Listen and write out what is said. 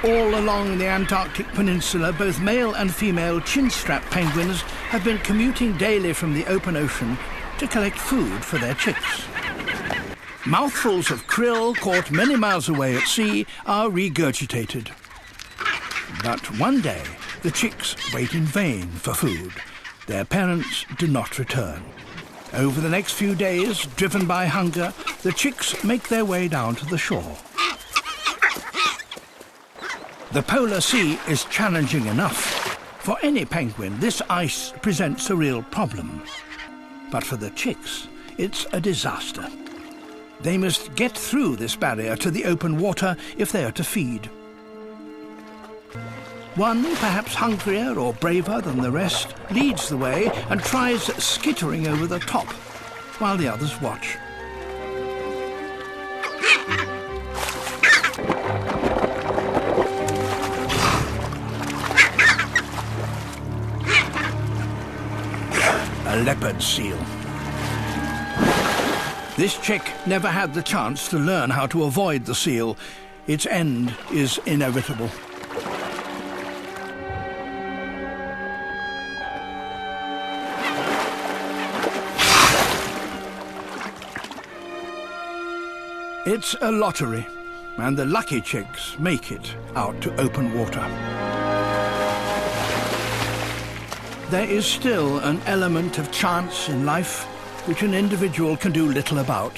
All along the Antarctic Peninsula, both male and female chinstrap penguins have been commuting daily from the open ocean to collect food for their chicks. Mouthfuls of krill caught many miles away at sea are regurgitated. But one day, the chicks wait in vain for food. Their parents do not return. Over the next few days, driven by hunger, the chicks make their way down to the shore. The polar sea is challenging enough. For any penguin, this ice presents a real problem. But for the chicks, it's a disaster. They must get through this barrier to the open water if they are to feed. One, perhaps hungrier or braver than the rest, leads the way and tries skittering over the top, while the others watch. A leopard seal. This chick never had the chance to learn how to avoid the seal. Its end is inevitable. It's a lottery, and the lucky chicks make it out to open water. There is still an element of chance in life which an individual can do little about.